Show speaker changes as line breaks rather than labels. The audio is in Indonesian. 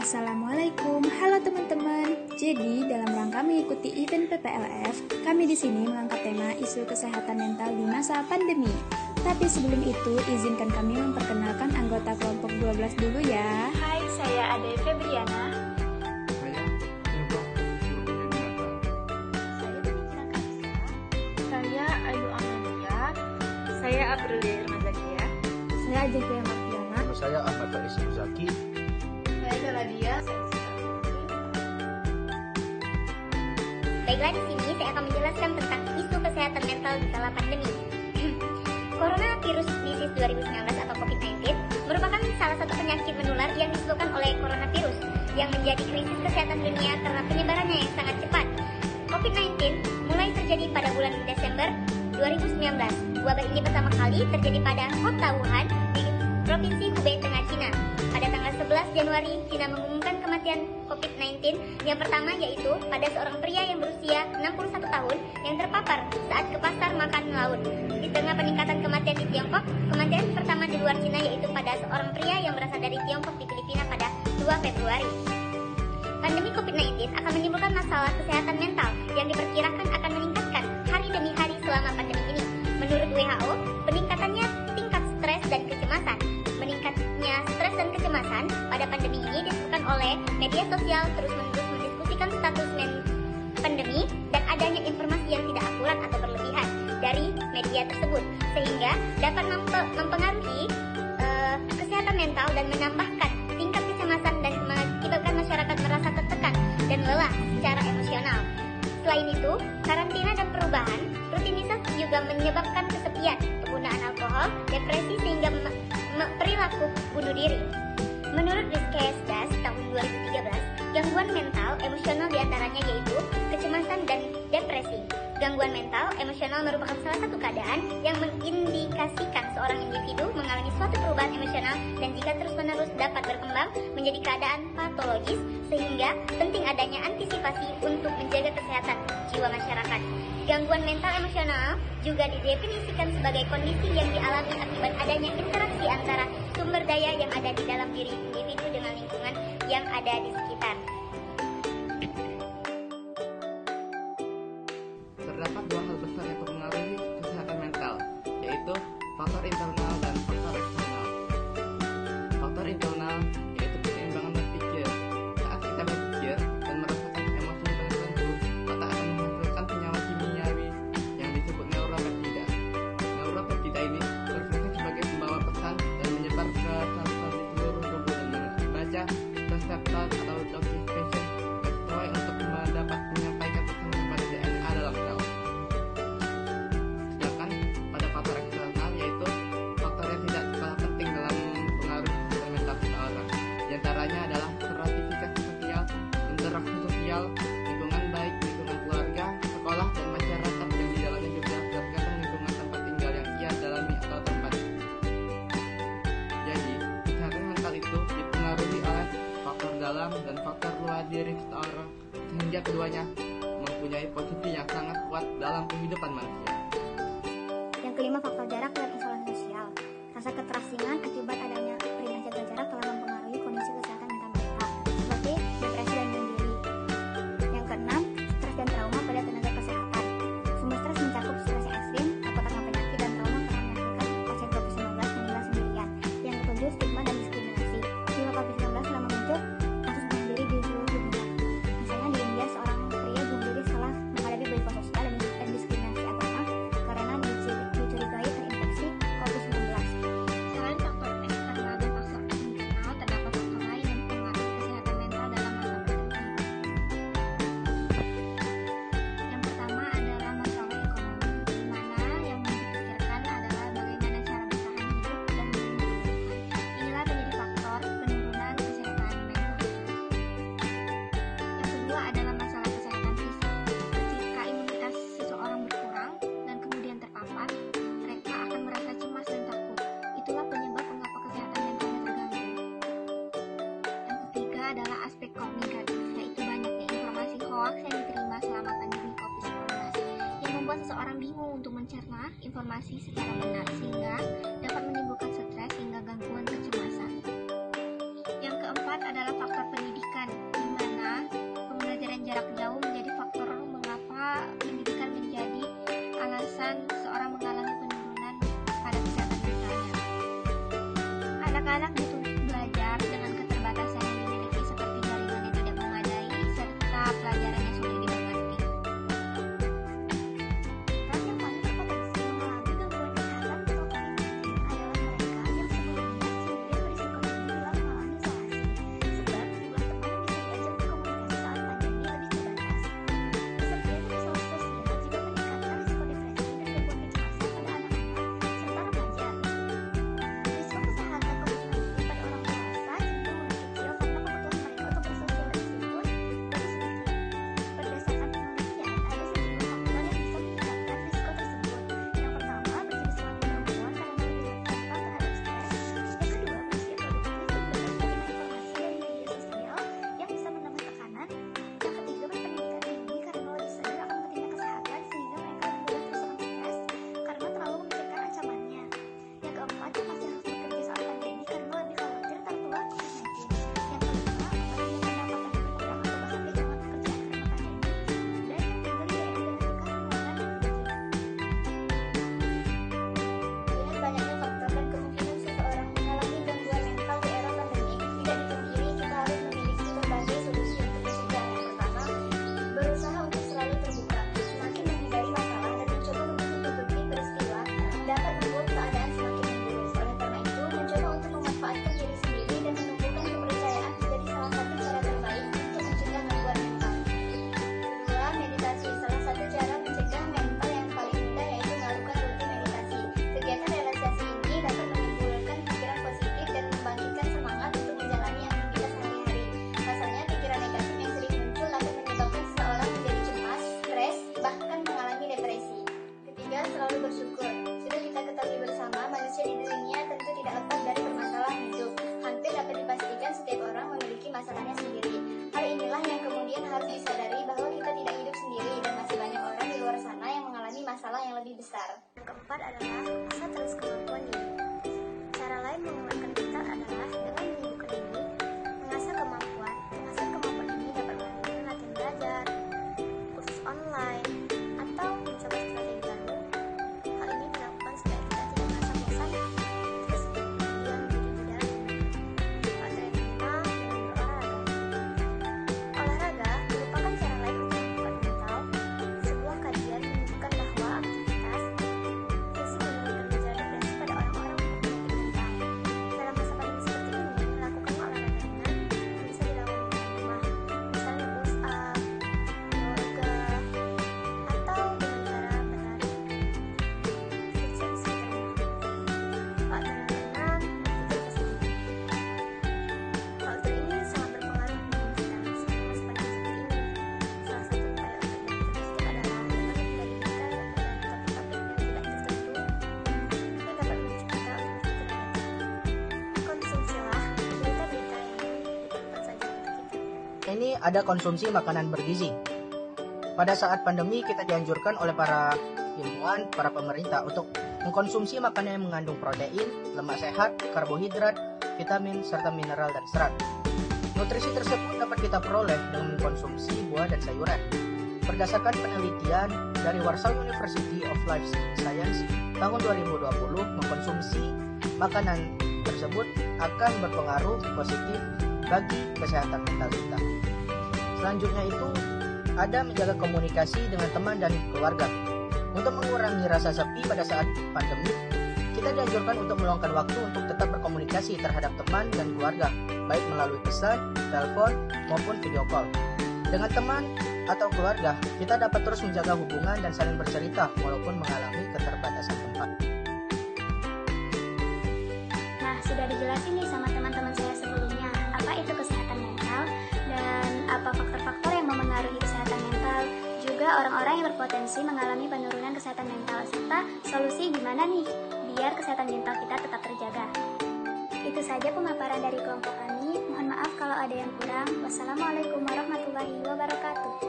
Assalamualaikum, halo teman-teman. Jadi dalam rangka mengikuti event PPLF, kami di sini mengangkat tema isu kesehatan mental di masa pandemi. Tapi sebelum itu, izinkan kami memperkenalkan anggota kelompok 12 dulu ya.
Hai, saya Ade Febriana.
Saya Eva Nurudinata.
Saya Denika Kamsa.
Saya Ayu Amalia.
Saya Aprilia Irmazakia.
Saya Ajaya Martiana.
Nama saya Ahmad Faiz Muzaki.
Saya Daladia.
Baiklah, di sini saya akan menjelaskan tentang isu kesehatan mental di kala pandemi. Coronavirus Disease 2019 atau COVID-19 merupakan salah satu penyakit menular yang disebabkan oleh coronavirus yang menjadi krisis kesehatan dunia karena penyebarannya yang sangat cepat. COVID-19 mulai terjadi pada bulan Desember 2019. Wabah ini pertama kali terjadi pada kota Wuhan di Provinsi Hubei, Tengah Cina. Pada tanggal 11 Januari, Cina mengumumkan kematian COVID-19 yang pertama, yaitu pada seorang pria yang berusia 61 tahun yang terpapar saat ke pasar makan laut. Di tengah peningkatan kematian di Tiongkok, kematian pertama di luar Cina yaitu pada seorang pria yang berasal dari Tiongkok di Filipina pada 2 Februari. Pandemi COVID-19 akan menimbulkan masalah kesehatan mental yang diperkirakan akan meningkatkan hari demi hari selama pandemi ini. Menurut WHO, peningkatannya tingkat stres dan kecemasan. Meningkatnya stres dan kecemasan pada pandemi ini disebabkan oleh media sosial terus-menerus mendiskusikan status pandemi dan adanya informasi yang tidak akurat atau berlebihan dari media tersebut, sehingga dapat mempengaruhi kesehatan mental dan menambahkan tingkat kecemasan dan mengakibatkan masyarakat merasa tertekan dan lelah secara emosional. Selain itu, karantina dan perubahan rutinitas juga menyebabkan kesepian, penggunaan alkohol, depresi sehingga perilaku bunuh diri. Menurut Riskesdas tahun 2013, gangguan mental emosional diantaranya yaitu kecemasan dan depresi. Gangguan mental emosional merupakan salah satu keadaan yang mengindikasikan seorang individu mengalami suatu perubahan emosional dan jika terus-menerus dapat berkembang menjadi keadaan patologis, sehingga penting adanya antisipasi untuk menjaga kesehatan jiwa masyarakat. Gangguan mental emosional juga didefinisikan sebagai kondisi yang dialami akibat adanya interaksi antara sumber daya yang ada di dalam diri individu dengan lingkungan yang ada di sekitar.
Terdapat dua hal besar yang mempengaruhi kesehatan mental, yaitu faktor internal dan faktor eksternal. Faktor internal yaitu keseimbangan berpikir. Saat kita berpikir dan merasakan emosi tertentu, maka akan menghasilkan senyawa kimiawi yang disebut neuropeptida. Neuropeptida ini berfungsi sebagai pembawa pesan dan menyebar ke sel-sel di seluruh tubuh dengan membaca reseptor atau docking station sesuai untuk dapat menyampaikan pesan kepada DNA dalam sel. Sedangkan pada faktor eksternal yaitu faktor yang tidak kalah penting dalam mempengaruhi kesehatan mental seseorang. Di antaranya adalah stratifikasi sosial, interaksi sosial, lingkungan baik, lingkungan keluarga, sekolah, dan masyarakat yang di dalamnya juga tergantung lingkungan tempat tinggal yang ia dalami atau tempat. Jadi, kesehatan mental itu dipengaruhi oleh faktor dalam dan faktor luar diri seseorang, sehingga keduanya mempunyai posisi yang sangat kuat dalam kehidupan manusia.
Yang kelima, faktor jarak dan isolasi sosial. Rasa keterasingan akibat adanya perintah jaga jarak telah mempengaruhi kondisi kesehatan mental mereka, seperti depresi dan bunuh diri. Yang keenam, stres dan trauma pada tenaga kesehatan. Sumber stres mencakup stres ekstrim atau karena penyakit dan trauma karena mengakibatkan pasien COVID-19 meninggal sendirian. Yang ketujuh, stigma dan diskriminasi. Sejak COVID-19 telah memuncul kasus bunuh diri di seluruh dunia. Misalnya di India, seorang pria bunuh diri setelah menghadapi boikot sosial dan diskriminasi agama karena dicurigai terinfeksi COVID-19.
Selain faktor eksternal dan faktor internal, terdapat faktor lain yang mempengaruhi kesehatan mental dalam masa pandemi. Yang pertama adalah masalah ekonomi, di mana yang dipikirkan adalah bagaimana cara bertahan hidup dan memenuhi kebutuhan. Inilah menjadi faktor penurunan kesehatan mental. Yang kedua adalah masalah kesehatan fisik. Ketika imunitas seseorang berkurang dan kemudian terpapar, mereka akan merasa cemas dan takut. Itulah penyebab mengapa kesehatan mentalnya terganggu. Yang ketiga adalah aspek komunikatif, yaitu banyaknya informasi hoaks yang diterima selama pandemi COVID-19 yang membuat seseorang bingung untuk mencerna informasi secara benar sehingga dapat menimbulkan stres hingga gangguan kecemasan. Yang Yang keempat adalah faktor pendidikan, di mana pembelajaran jarak jauh menjadi faktor mengapa pendidikan menjadi alasan seorang mengalami penurunan pada kesehatan mentalnya. Anak-anak dituntut belajar dengan keterbatasan yang dimiliki seperti jaringan yang tidak memadai serta pelajaran yang sulit dimengerti. Dan yang paling berpotensi mengalami gangguan kesehatan atau COVID-19 adalah mereka yang sebelumnya sendiri berisiko tinggi bila mengalami isolasi, sebab jumlah teman yang bisa diajak berkomunikasi saat pandemi lebih terbatas. Kesepian dan isolasi sosial juga meningkatkan risiko depresi dan gangguan kecemasan pada anak-anak serta remaja. Risiko kesehatan COVID-19 pada orang dewasa cenderung lebih kecil karena kebutuhan mereka untuk bersosialisasi pun lebih sedikit. Berdasarkan penelitian, ada sejumlah faktor yang bisa meningkatkan risiko tersebut. Yang pertama, berjenis kelamin perempuan karena lebih rentan terhadap stres. Yang kedua, berusia produktif dan bebas menerima informasi dari media sosial yang bisa menambah tekanan. Yang ketiga, berpendidikan tinggi karena lebih sadar akan pentingnya kesehatan sehingga mereka lebih mudah terserang stres karena terlalu memikirkan ancamannya. Yang keempat, yang masih harus bekerja saat pandemi karena lebih khawatir tertular COVID-19. Yang kelima, apabila pendapatan yang berkurang atau bahkan kehilangan pekerjaan karena pandemi. Dan yang kelima, identifikasi penularan yang tinggi.
Dengan banyaknya faktor dan kemungkinan seseorang mengalami gangguan mental di era pandemi, tidak dipungkiri kita harus memiliki berbagai solusi untuk mencegah. Yang pertama, berusaha untuk selalu terbuka, semakin menghindari masalah dan mencoba menutupi peristiwa dapat membuat keadaan semakin memburuk. Oleh karena itu, mencoba untuk memanfaatkan diri sendiri dan menumbuhkan kepercayaan menjadi salah satu cara terbaik untuk mencegah gangguan mental. Kedua, meditasi. Salah satu cara mencegah mental yang paling mudah yaitu melakukan rutin meditasi. Kegiatan relaksasi ini dapat menimbulkan pikiran positif dan membangkitkan semangat untuk menjalani aktivitas sehari-hari. Pasalnya, pikiran negatif yang sering muncul dapat menyebabkan seseorang menjadi cemas, stres, bahkan mengalami depresi. Ketiga, selalu bersyukur. Sudah kita ketahui bersama, manusia di dunia tentu tidak lepas dari permasalahan hidup. Hampir dapat dipastikan setiap orang memiliki masalahnya sendiri. Hal inilah yang kemudian harus disadari bahwa kita tidak hidup sendiri dan masih banyak orang di luar sana yang mengalami masalah yang lebih besar.
Yang keempat adalah asah terus kemampuan diri. Cara lain menguatkan mental adalah dengan menyibukkan diri, mengasah kemampuan. Mengasah kemampuan ini dapat melalui latihan belajar, kursus online, atau mencoba strategi baru. Hal ini dilakukan supaya kita tidak merasa bosan, terus kemudian diri di dalam latihan mental dengan berolahraga. Olahraga merupakan cara lain untuk membuka mental. Sebuah kajian menunjukkan bahwa aktivitas fisik menurunkan gejala depresi pada orang-orang berpenyakit mental. Dalam masa pandemi seperti ini, melakukan olahraga ringan yang bisa dilakukan di rumah, misalnya push up, yoga, atau dengan cara berlari. Tips yang Pak berenang, berpikir positif. Faktor ini sangat berpengaruh dengan kita selama masa pandemi seperti ini. Salah satu upaya untuk berpikir positif adalah dengan menghindari berita dan topik-topik yang tidak tertentu yang dapat memicu kita untuk berpikir negatif. Konsumsilah berita-berita yang diperlukan saja untuk kita.
Ini ada konsumsi makanan bergizi. Pada saat pandemi kita dianjurkan oleh para ilmuwan, para pemerintah untuk mengkonsumsi makanan yang mengandung protein, lemak sehat, karbohidrat, vitamin, serta mineral dan serat. Nutrisi tersebut dapat kita peroleh dengan mengkonsumsi buah dan sayuran. Berdasarkan penelitian dari Warsaw University of Life Science tahun 2020, mengkonsumsi makanan tersebut akan berpengaruh positif bagi kesehatan mental kita. Selanjutnya itu ada menjaga komunikasi dengan teman dan keluarga. Untuk mengurangi rasa sepi pada saat pandemi, kita dianjurkan untuk meluangkan waktu untuk tetap berkomunikasi terhadap teman dan keluarga, baik melalui pesan, telepon, maupun video call. Dengan teman atau keluarga, kita dapat terus menjaga hubungan dan saling bercerita walaupun mengalami keterbatasan tempat.
Nah, sudah dijelasin nih sama teman-teman saya sebelumnya, apa itu kesehatan mental dan apa faktor-faktor yang memengaruhi kesehatan mental, juga orang-orang yang berpotensi mengalami penurunan kesehatan mental, serta solusi gimana nih biar kesehatan mental kita tetap terjaga. Itu saja pemaparan dari kelompok kami. Mohon maaf kalau ada yang kurang. Wassalamualaikum warahmatullahi wabarakatuh.